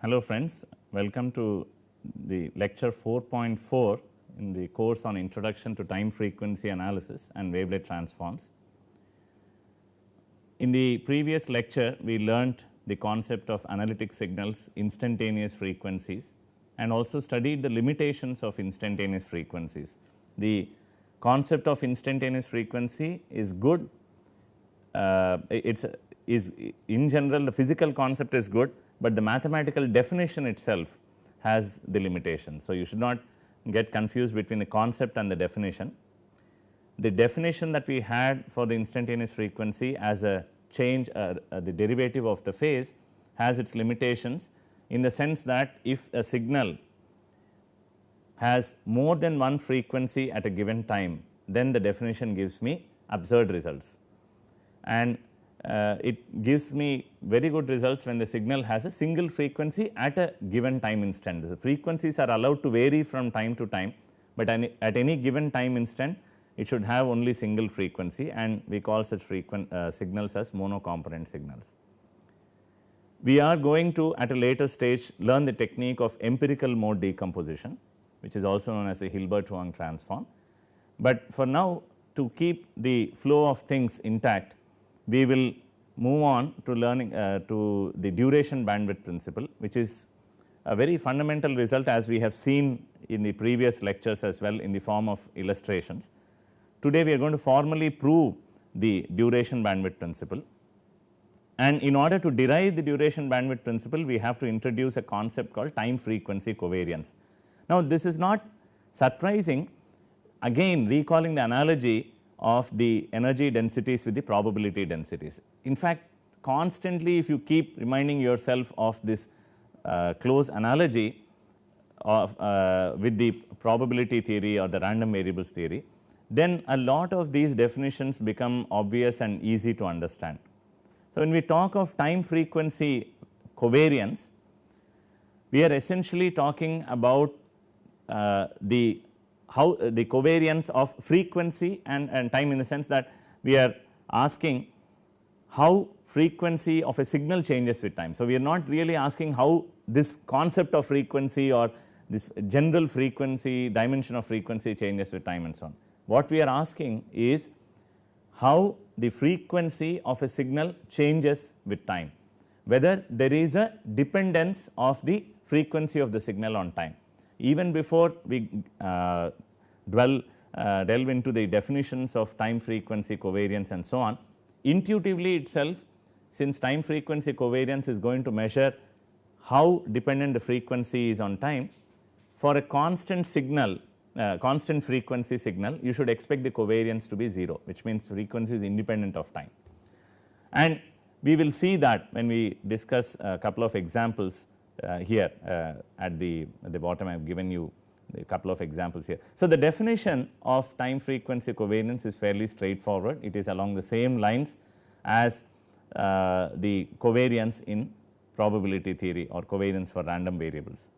Hello friends, welcome to the lecture 4.4 in the course on Introduction to Time Frequency Analysis and Wavelet Transforms. In the previous lecture, we learnt the concept of analytic signals, instantaneous frequencies, and also studied the limitations of instantaneous frequencies. The concept of instantaneous frequency is good, is in general the physical concept is good, but the mathematical definition itself has the limitations. So, you should not get confused between the concept and the definition. The definition that we had for the instantaneous frequency as a change, the derivative of the phase, has its limitations in the sense that if a signal has more than one frequency at a given time, then the definition gives me absurd results, and it gives me very good results when the signal has a single frequency at a given time instant. The frequencies are allowed to vary from time to time, but at any given time instant it should have only single frequency, and we call such signals as monocomponent signals. We are going to at a later stage learn the technique of empirical mode decomposition, which is also known as the Hilbert-Wang transform, but for now, to keep the flow of things intact, we will move on to learning to the duration bandwidth principle, which is a very fundamental result as we have seen in the previous lectures as well in the form of illustrations. Today, we are going to formally prove the duration bandwidth principle, and in order to derive the duration bandwidth principle, we have to introduce a concept called time frequency covariance. Now, this is not surprising, again recalling the analogy of the energy densities with the probability densities. In fact, constantly if you keep reminding yourself of this close analogy of with the probability theory or the random variables theory, then a lot of these definitions become obvious and easy to understand. So, when we talk of time frequency covariance, we are essentially talking about the covariance of frequency and time, in the sense that we are asking how frequency of a signal changes with time. So, we are not really asking how this concept of frequency or this general frequency, dimension of frequency changes with time and so on. What we are asking is how the frequency of a signal changes with time, whether there is a dependence of the frequency of the signal on time. Even before we delve into the definitions of time frequency covariance and so on, intuitively itself, since time frequency covariance is going to measure how dependent the frequency is on time, for a constant signal, constant frequency signal, you should expect the covariance to be 0, which means frequency is independent of time. And we will see that when we discuss a couple of examples here at the bottom. I have given you a couple of examples here. So, the definition of time frequency covariance is fairly straightforward. It is along the same lines as the covariance in probability theory or covariance for random variables.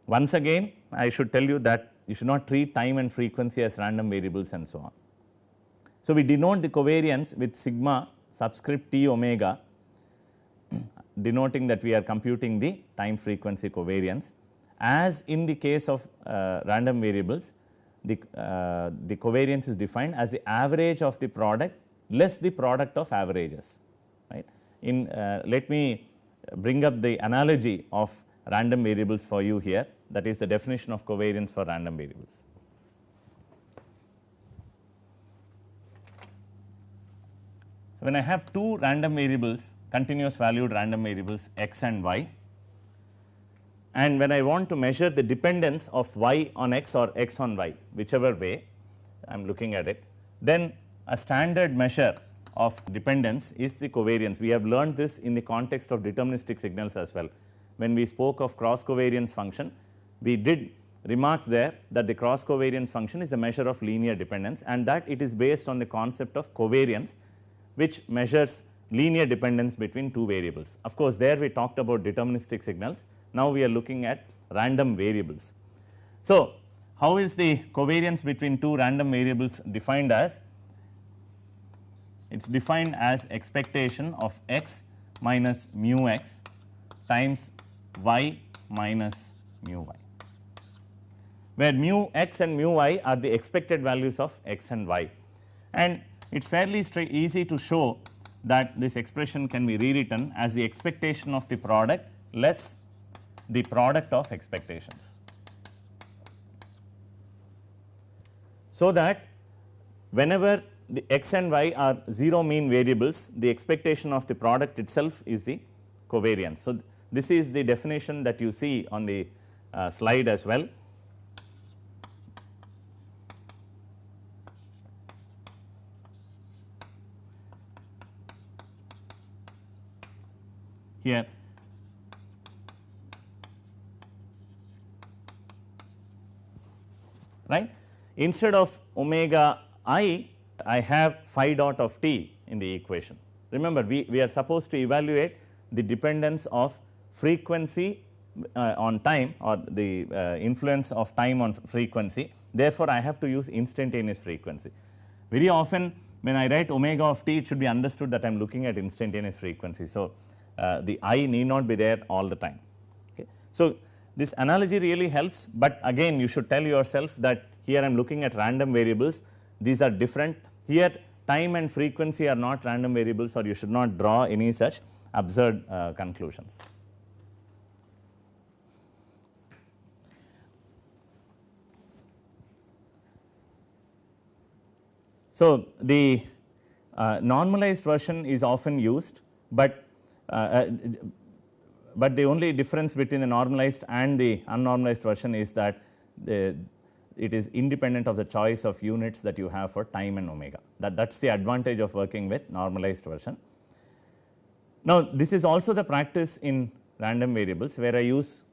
Once again, I should tell you that you should not treat time and frequency as random variables and so on. So, we denote the covariance with sigma subscript t omega, denoting that we are computing the time frequency covariance. As in the case of random variables, the covariance is defined as the average of the product less the product of averages, right. Let me bring up the analogy of random variables for you here, that is the definition of covariance for random variables. So, when I have two random variables, continuous valued random variables x and y, and when I want to measure the dependence of y on x or x on y, whichever way I am looking at it, then a standard measure of dependence is the covariance. We have learned this in the context of deterministic signals as well. When we spoke of cross covariance function, we did remark there that the cross covariance function is a measure of linear dependence, and that it is based on the concept of covariance, which measures linear dependence between two variables. Of course, there we talked about deterministic signals. Now, we are looking at random variables. So, how is the covariance between two random variables defined as? It is defined as expectation of x minus mu x times y minus mu y, where mu x and mu y are the expected values of x and y. And it is fairly easy to show that this expression can be rewritten as the expectation of the product less the product of expectations. So that whenever the x and y are 0 mean variables, the expectation of the product itself is the covariance. So, this is the definition that you see on the slide as well. Here right, instead of omega I have phi dot of t in the equation. Remember, we are supposed to evaluate the dependence of frequency on time, or the influence of time on frequency. Therefore, I have to use instantaneous frequency. Very often when I write omega of t, it should be understood that I am looking at instantaneous frequency. So, the I need not be there all the time. Okay. So, this analogy really helps, but again you should tell yourself that here I am looking at random variables, these are different. Here time and frequency are not random variables, or you should not draw any such absurd conclusions. So, the normalized version is often used, but the only difference between the normalized and the unnormalized version is that it is independent of the choice of units that you have for time and omega. That is the advantage of working with normalized version. Now, this is also the practice in random variables, where I use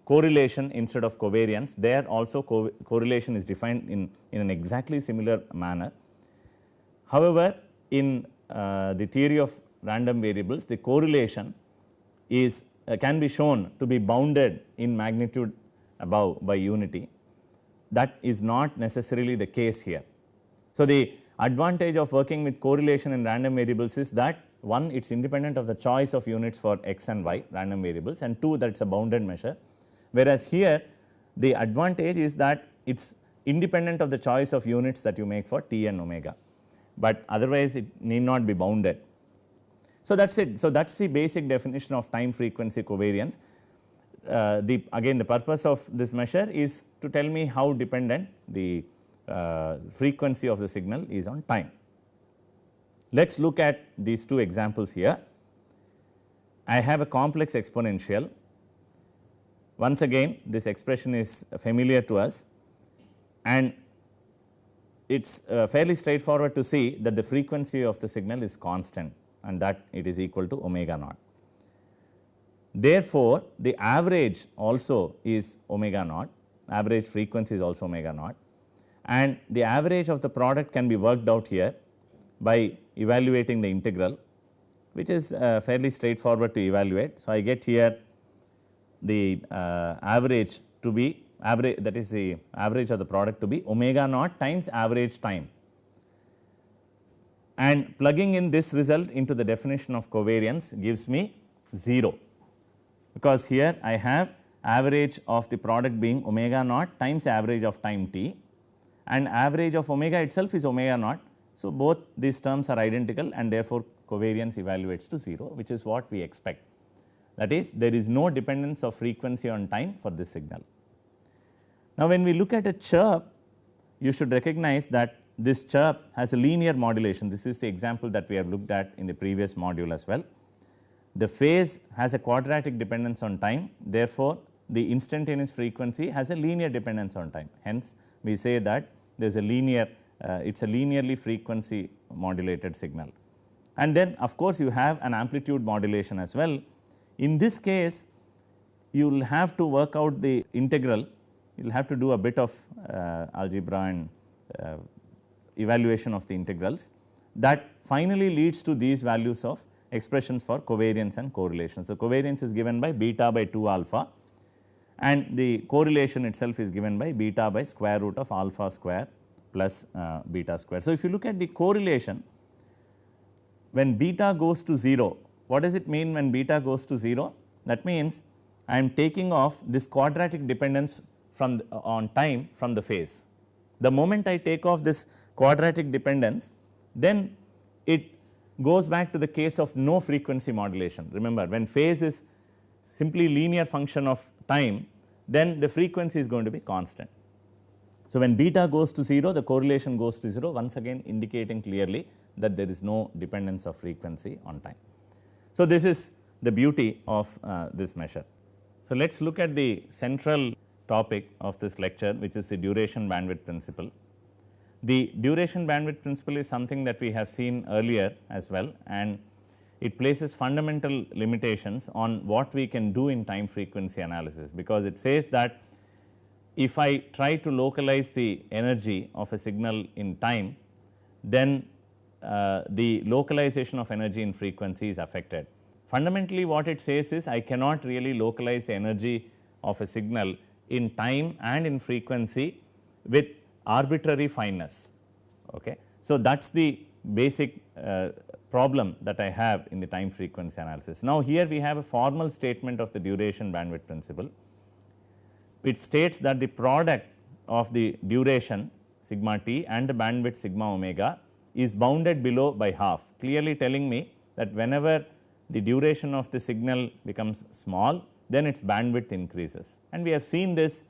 correlation instead of covariance. There also correlation is defined in an exactly similar manner. However, in the theory of random variables, the correlation is can be shown to be bounded in magnitude above by unity. That is not necessarily the case here. So, the advantage of working with correlation in random variables is that, one, it is independent of the choice of units for x and y random variables, and two, that it is a bounded measure, whereas here the advantage is that it is independent of the choice of units that you make for t and omega, but otherwise it need not be bounded. So, that is it. So, that is the basic definition of time frequency covariance. Again, the purpose of this measure is to tell me how dependent the frequency of the signal is on time. Let us look at these two examples here. I have a complex exponential. Once again, this expression is familiar to us, and it is fairly straightforward to see that the frequency of the signal is constant, and that it is equal to omega naught. Therefore, the average also is omega naught, average frequency is also omega naught, and the average of the product can be worked out here by evaluating the integral, which is fairly straightforward to evaluate. So, I get here the average to be that is the average of the product to be omega naught times average time, and plugging in this result into the definition of covariance gives me 0, because here I have average of the product being omega naught times average of time t, and average of omega itself is omega naught. So, both these terms are identical, and therefore, covariance evaluates to 0, which is what we expect. That is, there is no dependence of frequency on time for this signal. Now, when we look at a chirp, you should recognize that this chirp has a linear modulation. This is the example that we have looked at in the previous module as well. The phase has a quadratic dependence on time, therefore, the instantaneous frequency has a linear dependence on time. Hence, we say that there is a linear, it is a linearly frequency modulated signal. And then of course, you have an amplitude modulation as well. In this case, you will have to work out the integral, you will have to do a bit of algebra and evaluation of the integrals, that finally leads to these values of expressions for covariance and correlation. So, covariance is given by beta by 2 alpha, and the correlation itself is given by beta by square root of alpha square plus beta square. So, if you look at the correlation, when beta goes to 0, what does it mean when beta goes to 0? That means I am taking off this quadratic dependence from on time from the phase. The moment I take off this quadratic dependence, then it goes back to the case of no frequency modulation. Remember, when phase is simply linear function of time, then the frequency is going to be constant. So, when beta goes to 0, the correlation goes to 0, once again indicating clearly that there is no dependence of frequency on time. So, this is the beauty of this measure. So, let us look at the central topic of this lecture, which is the duration bandwidth principle. The duration bandwidth principle is something that we have seen earlier as well, and it places fundamental limitations on what we can do in time frequency analysis, because it says that if I try to localize the energy of a signal in time, then the localization of energy in frequency is affected. Fundamentally what it says is I cannot really localize the energy of a signal in time and in frequency with arbitrary fineness. Okay. So, that is the basic problem that I have in the time frequency analysis. Now, here we have a formal statement of the duration bandwidth principle. It states that the product of the duration sigma t and the bandwidth sigma omega is bounded below by half, clearly telling me that whenever the duration of the signal becomes small, then its bandwidth increases, and we have seen this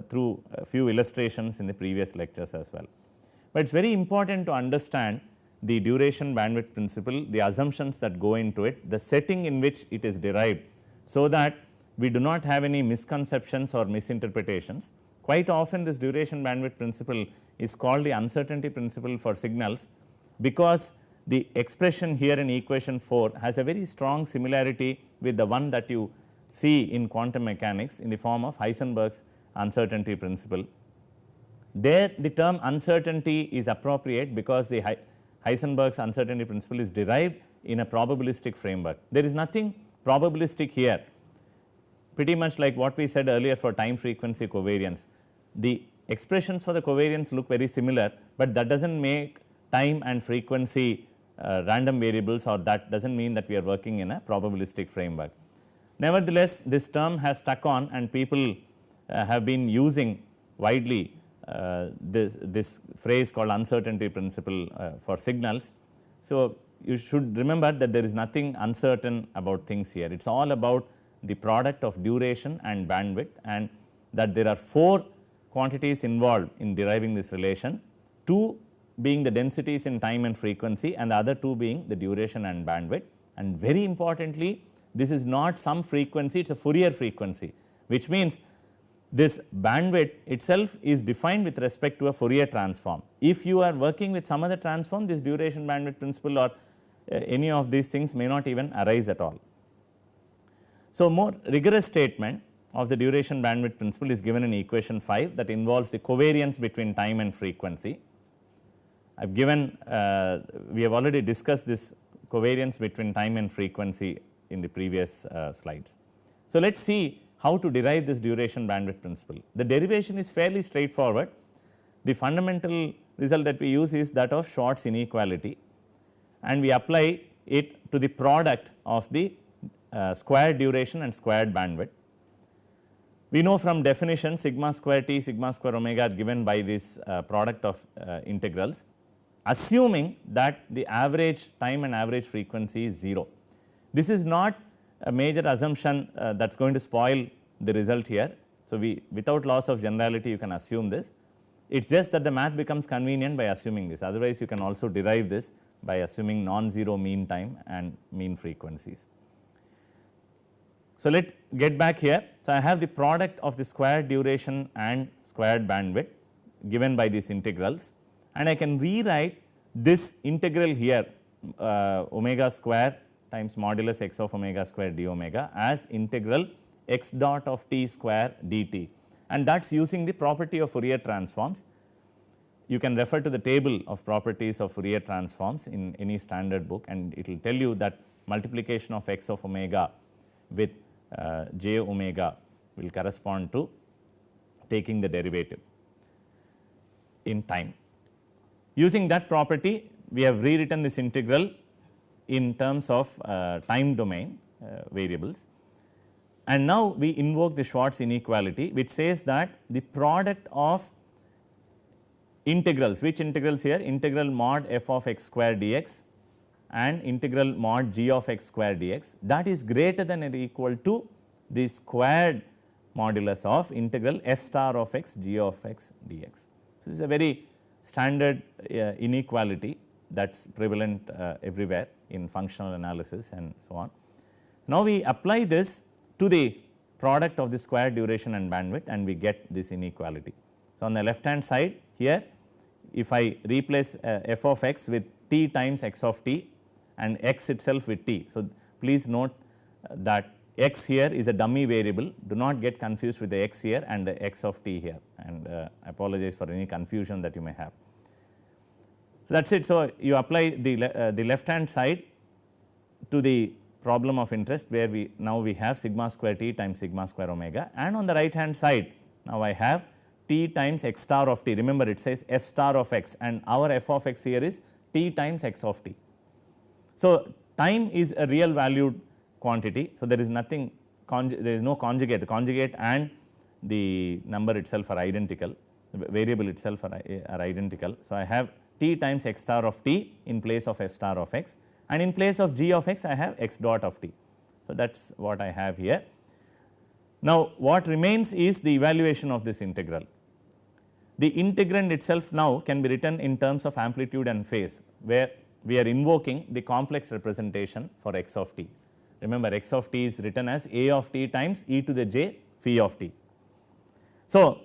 through a few illustrations in the previous lectures as well. But it is very important to understand the duration bandwidth principle, the assumptions that go into it, the setting in which it is derived, so that we do not have any misconceptions or misinterpretations. Quite often this duration bandwidth principle is called the uncertainty principle for signals, because the expression here in equation 4 has a very strong similarity with the one that you see in quantum mechanics in the form of Heisenberg's uncertainty principle. There the term uncertainty is appropriate because the Heisenberg's uncertainty principle is derived in a probabilistic framework. There is nothing probabilistic here, pretty much like what we said earlier for time frequency covariance. The expressions for the covariance look very similar, but that does not make time and frequency random variables, or that does not mean that we are working in a probabilistic framework. Nevertheless, this term has stuck on, and people have been using widely this phrase called uncertainty principle for signals. So, you should remember that there is nothing uncertain about things here. It is all about the product of duration and bandwidth, and that there are 4 quantities involved in deriving this relation, 2 being the densities in time and frequency, and the other 2 being the duration and bandwidth. And very importantly, this is not some frequency, it is a Fourier frequency, which means this bandwidth itself is defined with respect to a Fourier transform. If you are working with some other transform, this duration bandwidth principle or any of these things may not even arise at all. So, more rigorous statement of the duration bandwidth principle is given in equation 5, that involves the covariance between time and frequency. I have given, we have already discussed this covariance between time and frequency in the previous slides. So, let us see how to derive this duration bandwidth principle. The derivation is fairly straightforward. The fundamental result that we use is that of Schwartz inequality, and we apply it to the product of the squared duration and squared bandwidth. We know from definition sigma square t, sigma square omega are given by this product of integrals, assuming that the average time and average frequency is 0. This is not a major assumption that is going to spoil the result here. So, without loss of generality you can assume this. It is just that the math becomes convenient by assuming this, otherwise you can also derive this by assuming non-zero mean time and mean frequencies. So, let us get back here. So, I have the product of the squared duration and squared bandwidth given by these integrals, and I can rewrite this integral here omega square times modulus x of omega square d omega as integral x dot of t square dt, and that is using the property of Fourier transforms. You can refer to the table of properties of Fourier transforms in any standard book, and it will tell you that multiplication of x of omega with j omega will correspond to taking the derivative in time. Using that property, we have rewritten this integral in terms of time domain variables. And now we invoke the Schwarz inequality, which says that the product of integrals, which integrals here? Integral mod f of x square dx and integral mod g of x square dx, that is greater than or equal to the squared modulus of integral f star of x g of x dx. So, this is a very standard inequality that is prevalent everywhere in functional analysis and so on. Now, we apply this to the product of the square duration and bandwidth and we get this inequality. So, on the left hand side here, if I replace f of x with t times x of t and x itself with t. So, please note that x here is a dummy variable, do not get confused with the x here and the x of t here, and I apologize for any confusion that you may have. So, that is it. So, you apply the left hand side to the problem of interest, where we now we have sigma square t times sigma square omega, and on the right hand side now I have t times x star of t. Remember, it says f star of x and our f of x here is t times x of t. So, time is a real valued quantity. So, there is nothing, there is no conjugate and the number itself are identical, the variable itself are identical. So, I have t times x star of t in place of f star of x, and in place of g of x I have x dot of t. So, that is what I have here. Now, what remains is the evaluation of this integral. The integrand itself now can be written in terms of amplitude and phase, where we are invoking the complex representation for x of t. Remember, x of t is written as a of t times e to the j phi of t. So,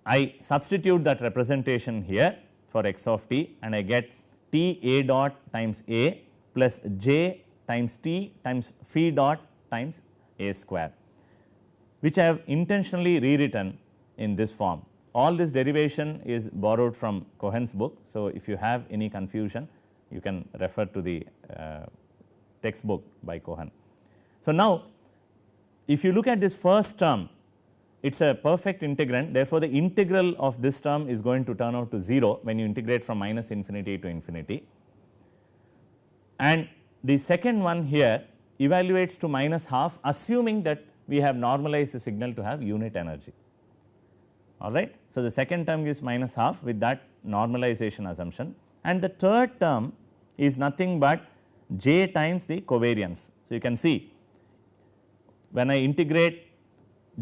I substitute that representation here for x of t and I get t a dot times a plus j times t times phi dot times a square, which I have intentionally rewritten in this form. All this derivation is borrowed from Cohen's book. So, if you have any confusion, you can refer to the textbook by Cohen. So, now if you look at this first term, it is a perfect integrand, therefore, the integral of this term is going to turn out to 0 when you integrate from minus infinity to infinity, and the second one here evaluates to minus half, assuming that we have normalized the signal to have unit energy. All right. So, the second term gives minus half with that normalization assumption, and the third term is nothing but j times the covariance. So, you can see when I integrate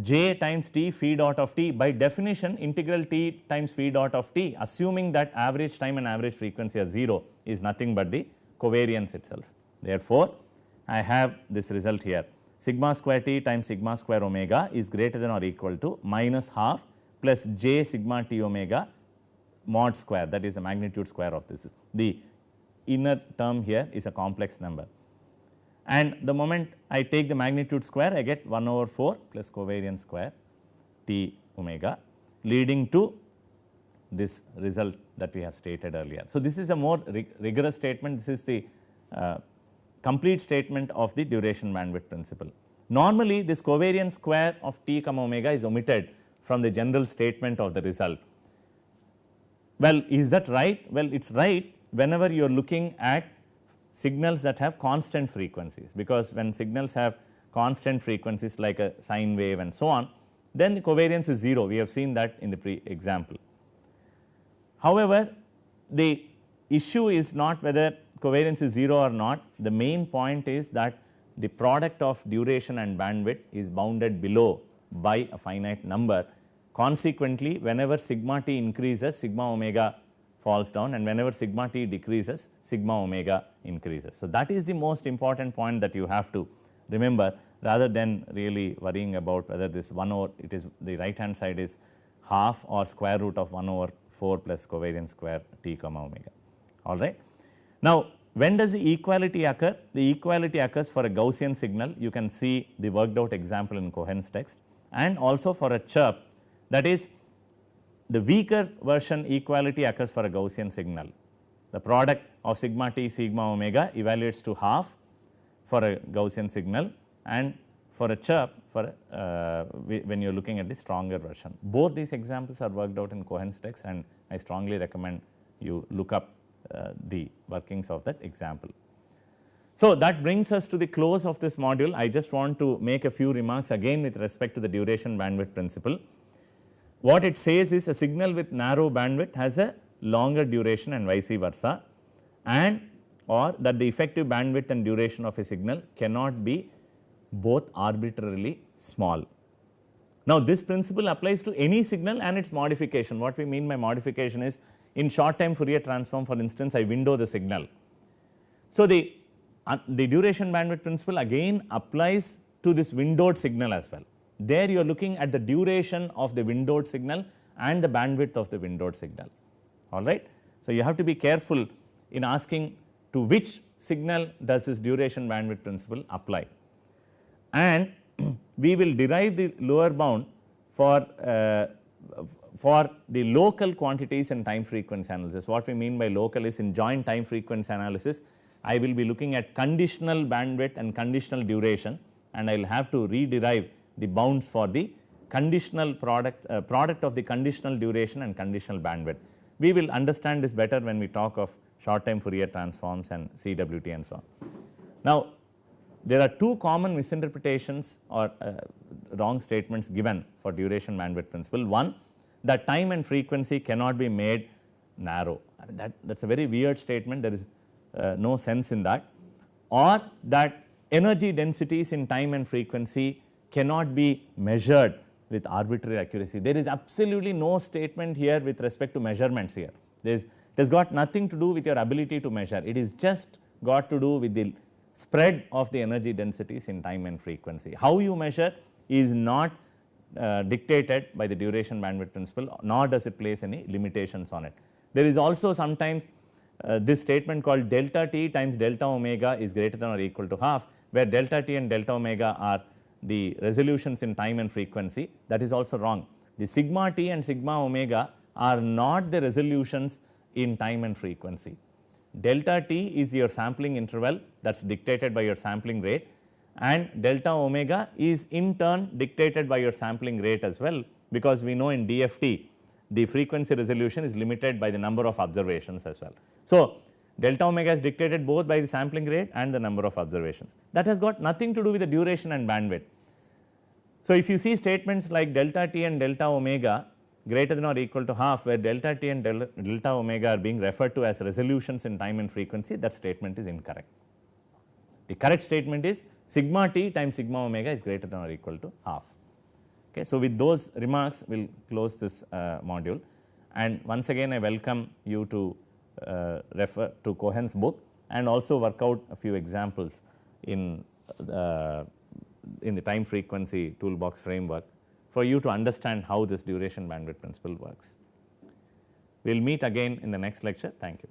j times t phi dot of t, by definition integral t times phi dot of t, assuming that average time and average frequency are 0, is nothing but the covariance itself. Therefore, I have this result here, sigma square t times sigma square omega is greater than or equal to minus half plus j sigma t omega mod square, that is the magnitude square of this. The inner term here is a complex number, and the moment I take the magnitude square, I get 1 over 4 plus covariance square t omega, leading to this result that we have stated earlier. So, this is a more rigorous statement. This is the complete statement of the duration bandwidth principle. Normally, this covariance square of t comma omega is omitted from the general statement of the result. Well, is that right? Well, it is right whenever you are looking at signals that have constant frequencies, because when signals have constant frequencies like a sine wave and so on, then the covariance is 0. We have seen that in the example. However, the issue is not whether covariance is 0 or not. The main point is that the product of duration and bandwidth is bounded below by a finite number. Consequently, whenever sigma t increases, sigma omega falls down, and whenever sigma t decreases, sigma omega increases. So, that is the most important point that you have to remember, rather than really worrying about whether this 1 over, it is the right hand side is half or square root of 1 over 4 plus covariance square t comma omega. All right. Now, when does the equality occur? The equality occurs for a Gaussian signal. You can see the worked out example in Cohen's text, and also for a chirp, that is the weaker version equality occurs for a Gaussian signal. The product of sigma t sigma omega evaluates to half for a Gaussian signal, and for a chirp for when you are looking at the stronger version. Both these examples are worked out in Cohen's text, and I strongly recommend you look up the workings of that example. So, that brings us to the close of this module. I just want to make a few remarks again with respect to the duration bandwidth principle. What it says is a signal with narrow bandwidth has a longer duration and vice versa, and or that the effective bandwidth and duration of a signal cannot be both arbitrarily small. Now, this principle applies to any signal and its modification. What we mean by modification is, in short time Fourier transform, for instance, I window the signal. So, the duration bandwidth principle again applies to this windowed signal as well. There you are looking at the duration of the windowed signal and the bandwidth of the windowed signal, alright. So, you have to be careful in asking to which signal does this duration bandwidth principle apply, and we will derive the lower bound for the local quantities in time frequency analysis. What we mean by local is, in joint time frequency analysis, I will be looking at conditional bandwidth and conditional duration, and I will have to rederive the bounds for the conditional product of the conditional duration and conditional bandwidth. We will understand this better when we talk of short time Fourier transforms and CWT and so on. Now, there are two common misinterpretations or wrong statements given for duration bandwidth principle. One, that time and frequency cannot be made narrow. I mean, that's a very weird statement. There is no sense in that. Or that energy densities in time and frequency cannot be measured with arbitrary accuracy. There is absolutely no statement here with respect to measurements here. It has got nothing to do with your ability to measure. It is just got to do with the spread of the energy densities in time and frequency. How you measure is not dictated by the duration bandwidth principle, nor does it place any limitations on it. There is also sometimes this statement called delta t times delta omega is greater than or equal to half, where delta t and delta omega are the resolutions in time and frequency. That is also wrong. The sigma t and sigma omega are not the resolutions in time and frequency. Delta t is your sampling interval, that is dictated by your sampling rate, and delta omega is in turn dictated by your sampling rate as well, because we know in DFT the frequency resolution is limited by the number of observations as well. So, delta omega is dictated both by the sampling rate and the number of observations. That has got nothing to do with the duration and bandwidth. So, if you see statements like delta t and delta omega greater than or equal to half, where delta t and delta omega are being referred to as resolutions in time and frequency, that statement is incorrect. The correct statement is sigma t times sigma omega is greater than or equal to half. Okay. So, with those remarks we will close this module, and once again I welcome you to refer to Cohen's book and also work out a few examples in the time frequency toolbox framework for you to understand how this duration bandwidth principle works. We will meet again in the next lecture. Thank you.